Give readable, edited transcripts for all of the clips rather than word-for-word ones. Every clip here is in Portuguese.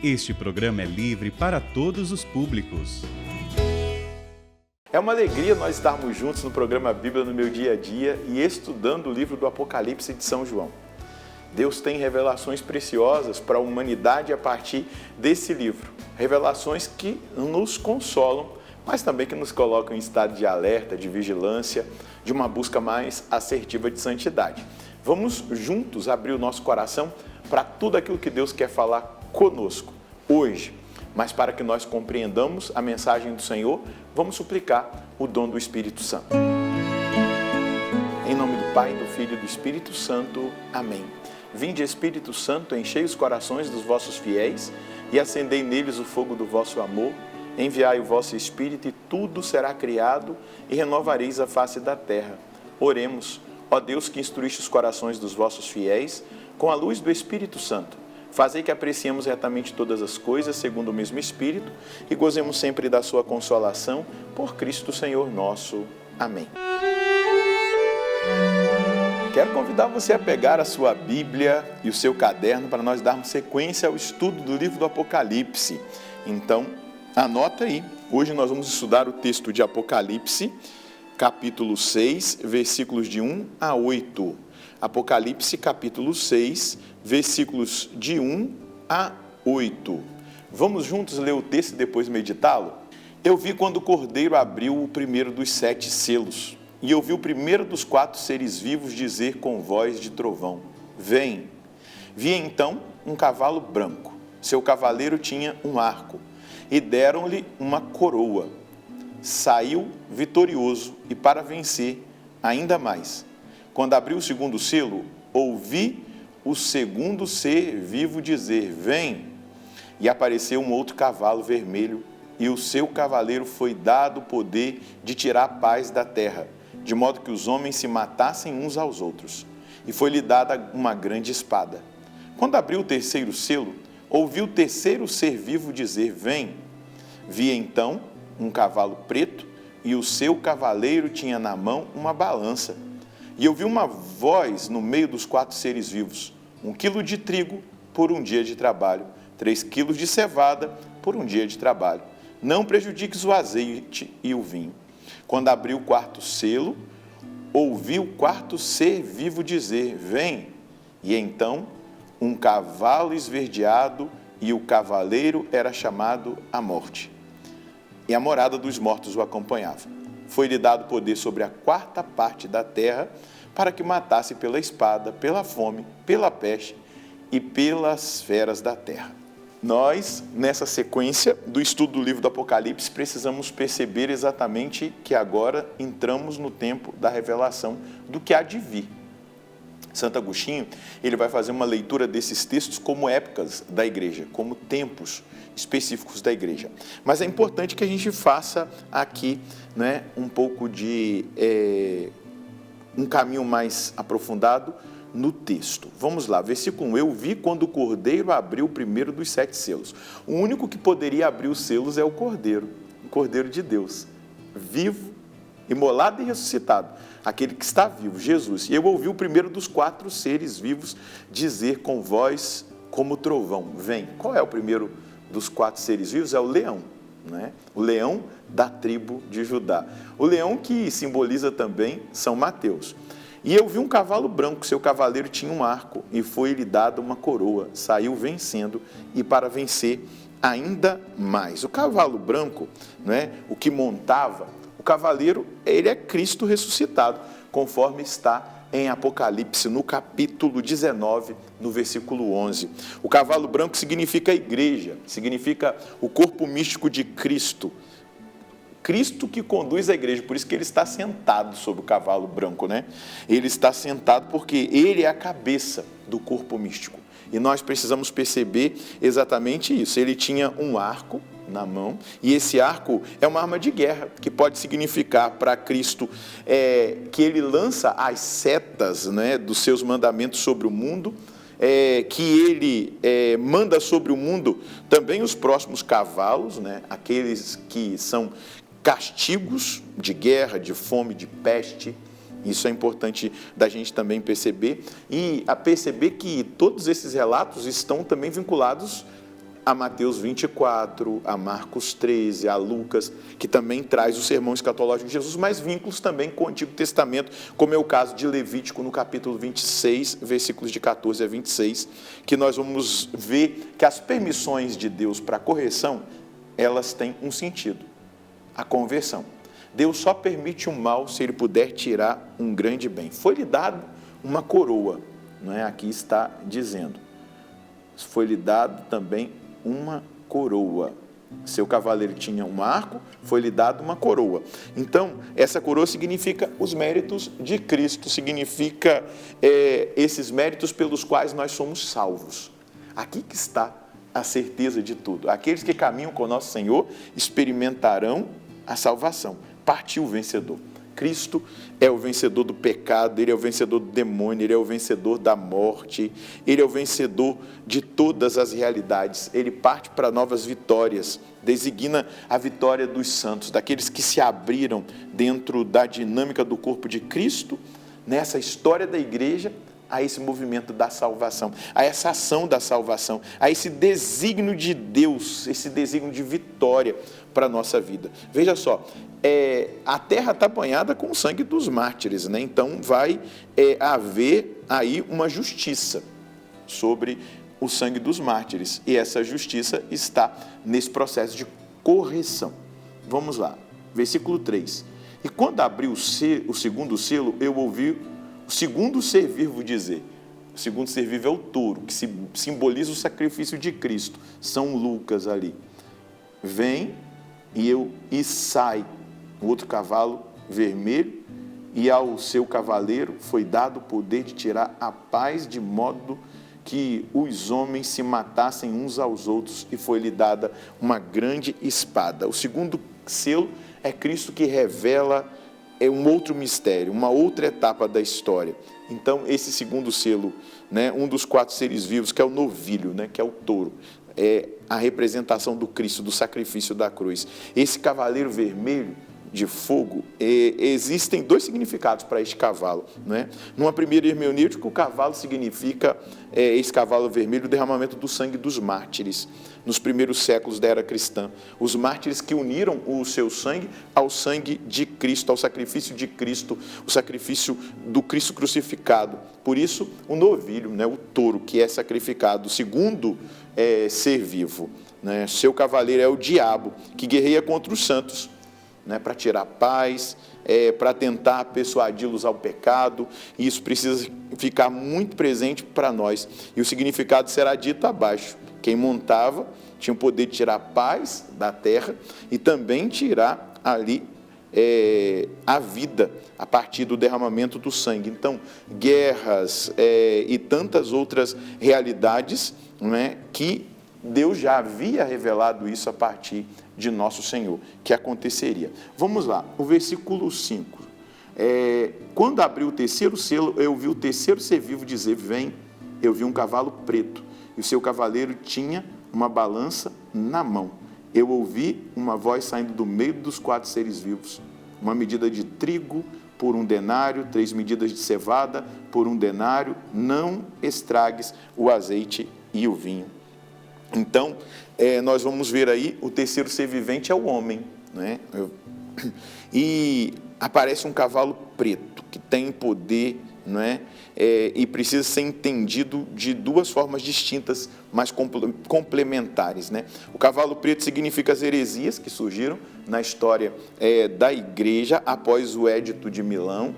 Este programa é livre para todos os públicos. É uma alegria nós estarmos juntos no programa Bíblia no Meu Dia a Dia e estudando o livro do Apocalipse de São João. Deus tem revelações preciosas para a humanidade a partir desse livro. Revelações que nos consolam, mas também que nos colocam em estado de alerta, de vigilância, de uma busca mais assertiva de santidade. Vamos juntos abrir o nosso coração para tudo aquilo que Deus quer falar conosco hoje. Mas para que nós compreendamos a mensagem do Senhor, vamos suplicar o dom do Espírito Santo. Em nome do Pai, do Filho e do Espírito Santo. Amém. Vinde, Espírito Santo, enchei os corações dos vossos fiéis e acendei neles o fogo do vosso amor. Enviai o vosso Espírito e tudo será criado e renovareis a face da terra. Oremos, ó Deus que instruíste os corações dos vossos fiéis com a luz do Espírito Santo. Fazei que apreciemos retamente todas as coisas segundo o mesmo Espírito e gozemos sempre da sua consolação por Cristo Senhor nosso. Amém. Quero convidar você a pegar a sua Bíblia e o seu caderno para nós darmos sequência ao estudo do livro do Apocalipse. Então, anota aí. Hoje nós vamos estudar o texto de Apocalipse, capítulo 6, versículos de 1 a 8. Apocalipse, capítulo 6, versículos de 1 a 8. Vamos juntos ler o texto e depois meditá-lo? Eu vi quando o Cordeiro abriu o primeiro dos 7 selos, e eu vi o primeiro dos 4 seres vivos dizer com voz de trovão: Vem! Vi então um cavalo branco. Seu cavaleiro tinha um arco, e deram-lhe uma coroa. Saiu vitorioso e para vencer ainda mais. Quando abriu o segundo selo, ouvi o segundo ser vivo dizer: Vem! E apareceu um outro cavalo vermelho, e o seu cavaleiro foi dado o poder de tirar a paz da terra, de modo que os homens se matassem uns aos outros. E foi-lhe dada uma grande espada. Quando abriu o terceiro selo, ouvi o terceiro ser vivo dizer: Vem! Vi então um cavalo preto, e o seu cavaleiro tinha na mão uma balança. E eu vi uma voz no meio dos 4 seres vivos: 1 quilo de trigo por um dia de trabalho, 3 quilos de cevada por um dia de trabalho. Não prejudiques o azeite e o vinho. Quando abriu o 4º selo, ouvi o 4º ser vivo dizer: Vem! E então um cavalo esverdeado, e o cavaleiro era chamado a Morte. E a morada dos mortos o acompanhava. Foi-lhe dado poder sobre a 4ª parte da terra, para que matasse pela espada, pela fome, pela peste e pelas feras da terra. Nós, nessa sequência do estudo do livro do Apocalipse, precisamos perceber exatamente que agora entramos no tempo da revelação do que há de vir. Santo Agostinho, ele vai fazer uma leitura desses textos como épocas da igreja, como tempos específicos da igreja. Mas é importante que a gente faça aqui, né, um pouco de um caminho mais aprofundado no texto. Vamos lá, versículo 1. Eu vi quando o Cordeiro abriu o primeiro dos 7 selos. O único que poderia abrir os selos é o Cordeiro de Deus, vivo, imolado e ressuscitado, aquele que está vivo, Jesus. E eu ouvi o primeiro dos 4 seres vivos dizer com voz como trovão: Vem! Qual é o primeiro dos 4 seres vivos? É o leão, né? O leão da tribo de Judá. O leão que simboliza também São Mateus. E eu vi um cavalo branco, seu cavaleiro tinha um arco, e foi-lhe dada uma coroa. Saiu vencendo e para vencer ainda mais. O cavalo branco, né, o que montava, o cavaleiro, ele é Cristo ressuscitado, conforme está em Apocalipse, no capítulo 19, no versículo 11. O cavalo branco significa a igreja, significa o corpo místico de Cristo. Cristo que conduz a igreja, por isso que ele está sentado sobre o cavalo branco, né? Ele está sentado porque ele é a cabeça do corpo místico. E nós precisamos perceber exatamente isso. Ele tinha um arco na mão, e esse arco é uma arma de guerra, que pode significar para Cristo que ele lança as setas, né, dos seus mandamentos sobre o mundo, que ele manda sobre o mundo também os próximos cavalos, né, aqueles que são castigos de guerra, de fome, de peste. Isso é importante da gente também perceber, e a perceber que todos esses relatos estão também vinculados a Mateus 24, a Marcos 13, a Lucas, que também traz o sermão escatológico de Jesus, mas vínculos também com o Antigo Testamento, como é o caso de Levítico, no capítulo 26, versículos de 14 a 26, que nós vamos ver que as permissões de Deus para correção, elas têm um sentido, a conversão. Deus só permite o mal se Ele puder tirar um grande bem. Foi-lhe dado uma coroa, não é? Aqui está dizendo, foi-lhe dado também uma coroa. Seu cavaleiro tinha um arco, foi-lhe dado uma coroa. Então, essa coroa significa os méritos de Cristo, significa esses méritos pelos quais nós somos salvos. Aqui que está a certeza de tudo. Aqueles que caminham com o nosso Senhor experimentarão a salvação. Partiu o vencedor. Cristo é o vencedor do pecado, Ele é o vencedor do demônio, Ele é o vencedor da morte, Ele é o vencedor de todas as realidades. Ele parte para novas vitórias, designa a vitória dos santos, daqueles que se abriram dentro da dinâmica do corpo de Cristo, nessa história da igreja, a esse movimento da salvação, a essa ação da salvação, a esse desígnio de Deus, esse desígnio de vitória para a nossa vida. Veja só, a terra está banhada com o sangue dos mártires, né? Então vai haver aí uma justiça sobre o sangue dos mártires, e essa justiça está nesse processo de correção. Vamos lá, versículo 3. E quando abriu o segundo selo, eu ouvi o segundo ser vivo dizer, o segundo ser vivo é o touro, que simboliza o sacrifício de Cristo, São Lucas ali. Vem e sai o outro cavalo vermelho, e ao seu cavaleiro foi dado o poder de tirar a paz, de modo que os homens se matassem uns aos outros, e foi-lhe dada uma grande espada. O segundo selo é Cristo, que revela um outro mistério, uma outra etapa da história. Então, esse segundo selo, né, um dos 4 seres vivos, que é o novilho, né, que é o touro, é a representação do Cristo, do sacrifício da cruz. Esse cavaleiro vermelho de fogo, existem 2 significados para este cavalo, né? Numa primeira hermenêutica, o cavalo significa, esse cavalo vermelho, o derramamento do sangue dos mártires, nos primeiros séculos da era cristã. Os mártires que uniram o seu sangue ao sangue de Cristo, ao sacrifício de Cristo, o sacrifício do Cristo crucificado. Por isso, o novilho, né, o touro, que é sacrificado, o segundo ser vivo, né? Seu cavaleiro é o diabo, que guerreia contra os santos, né, para tirar paz, para tentar persuadi-los ao pecado. E isso precisa ficar muito presente para nós. E o significado será dito abaixo. Quem montava tinha o poder de tirar a paz da terra e também tirar ali a vida a partir do derramamento do sangue. Então, guerras e tantas outras realidades, né, que Deus já havia revelado isso a partir de nosso Senhor, que aconteceria. Vamos lá, o versículo 5. Quando abriu o terceiro selo, eu vi o terceiro ser vivo dizer, vem. Eu vi um cavalo preto, e o seu cavaleiro tinha uma balança na mão. Eu ouvi uma voz saindo do meio dos 4 seres vivos, uma medida de trigo por 1 denário, 3 medidas de cevada por 1 denário, não estragues o azeite e o vinho. Então, nós vamos ver aí, o terceiro ser vivente é o homem, né? E aparece um cavalo preto, que tem poder, não é? E precisa ser entendido de 2 formas distintas, mas complementares, né? O cavalo preto significa as heresias que surgiram na história da igreja após o Édito de Milão,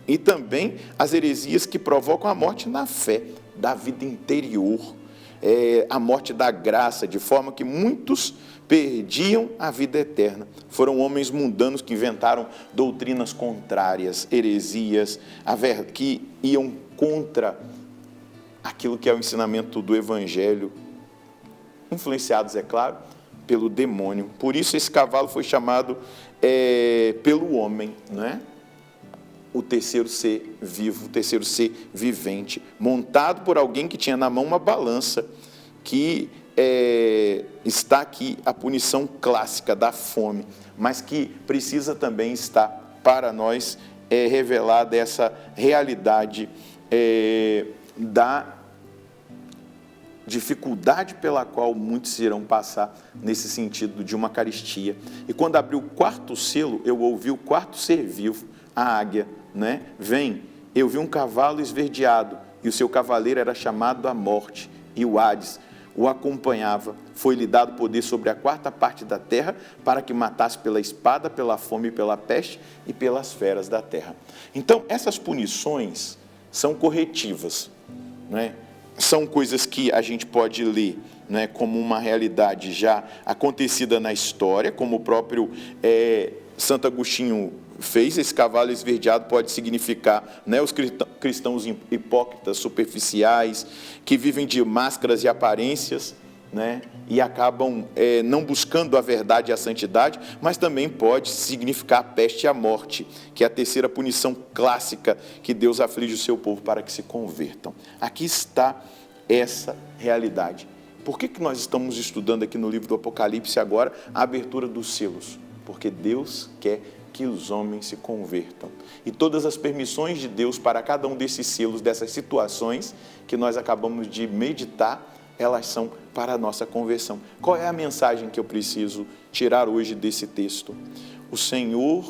e também as heresias que provocam a morte na fé, da vida interior, a morte da graça, de forma que muitos perdiam a vida eterna. Foram homens mundanos que inventaram doutrinas contrárias, heresias, que iam contra aquilo que é o ensinamento do Evangelho, influenciados, é claro, pelo demônio. Por isso esse cavalo foi chamado pelo homem, não é? O terceiro ser vivo, o terceiro ser vivente, montado por alguém que tinha na mão uma balança, que está aqui a punição clássica da fome, mas que precisa também estar para nós revelada essa realidade dificuldade pela qual muitos irão passar nesse sentido de uma carestia. E quando abriu o quarto selo, eu ouvi o quarto ser vivo, a águia, né? Vem, eu vi um cavalo esverdeado, e o seu cavaleiro era chamado a morte, e o Hades o acompanhava. Foi-lhe dado poder sobre a quarta parte da terra, para que matasse pela espada, pela fome, pela peste e pelas feras da terra. Então, essas punições são corretivas, né? São coisas que a gente pode ler, né, como uma realidade já acontecida na história, como o próprio Santo Agostinho fez. Esse cavalo esverdeado pode significar, né, os cristãos hipócritas, superficiais, que vivem de máscaras e aparências, né, e acabam não buscando a verdade e a santidade, mas também pode significar a peste e a morte, que é a terceira punição clássica que Deus aflige o seu povo para que se convertam. Aqui está essa realidade. Por que nós estamos estudando aqui no livro do Apocalipse agora a abertura dos selos? Porque Deus quer que os homens se convertam. E todas as permissões de Deus para cada um desses selos, dessas situações que nós acabamos de meditar, elas são para a nossa conversão. Qual é a mensagem que eu preciso tirar hoje desse texto? O Senhor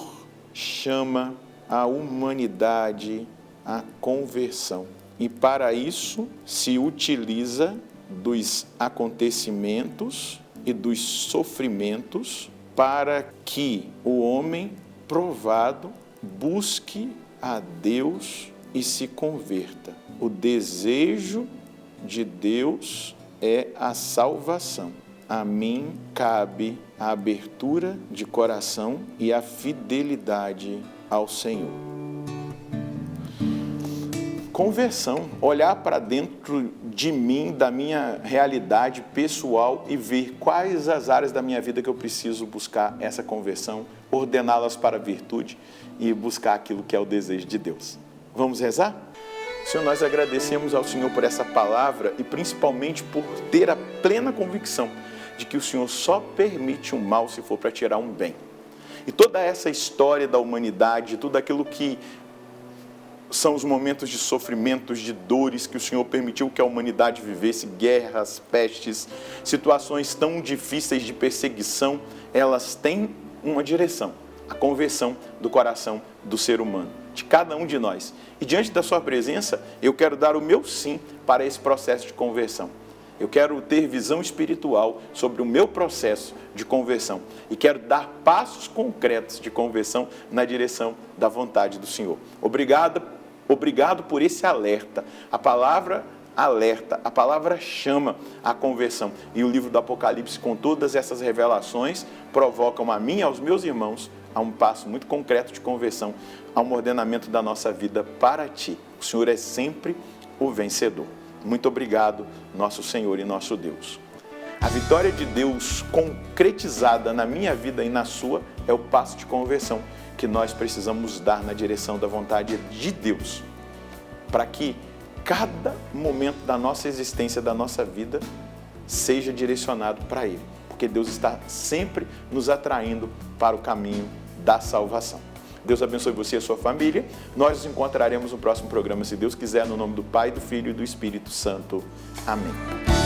chama a humanidade à conversão. E para isso se utiliza dos acontecimentos e dos sofrimentos para que o homem provado busque a Deus e se converta. O desejo de Deus é a salvação. A mim cabe a abertura de coração e a fidelidade ao Senhor. Conversão, olhar para dentro de mim, da minha realidade pessoal e ver quais as áreas da minha vida que eu preciso buscar essa conversão, ordená-las para a virtude e buscar aquilo que é o desejo de Deus. Vamos rezar? Senhor, nós agradecemos ao Senhor por essa palavra e principalmente por ter a plena convicção de que o Senhor só permite um mal se for para tirar um bem. E toda essa história da humanidade, tudo aquilo que são os momentos de sofrimentos, de dores que o Senhor permitiu que a humanidade vivesse, guerras, pestes, situações tão difíceis de perseguição, elas têm uma direção, a conversão do coração do ser humano, de cada um de nós. E diante da sua presença, eu quero dar o meu sim para esse processo de conversão. Eu quero ter visão espiritual sobre o meu processo de conversão e quero dar passos concretos de conversão na direção da vontade do Senhor. Obrigado por esse alerta. A palavra alerta, a palavra chama a conversão. E o livro do Apocalipse, com todas essas revelações, provocam a mim e aos meus irmãos a um passo muito concreto de conversão, a um ordenamento da nossa vida para Ti. O Senhor é sempre o vencedor. Muito obrigado, nosso Senhor e nosso Deus. A vitória de Deus concretizada na minha vida e na sua é o passo de conversão que nós precisamos dar na direção da vontade de Deus, para que cada momento da nossa existência, da nossa vida, seja direcionado para Ele, porque Deus está sempre nos atraindo para o caminho da salvação. Deus abençoe você e a sua família. Nós nos encontraremos no próximo programa, se Deus quiser, no nome do Pai, do Filho e do Espírito Santo. Amém.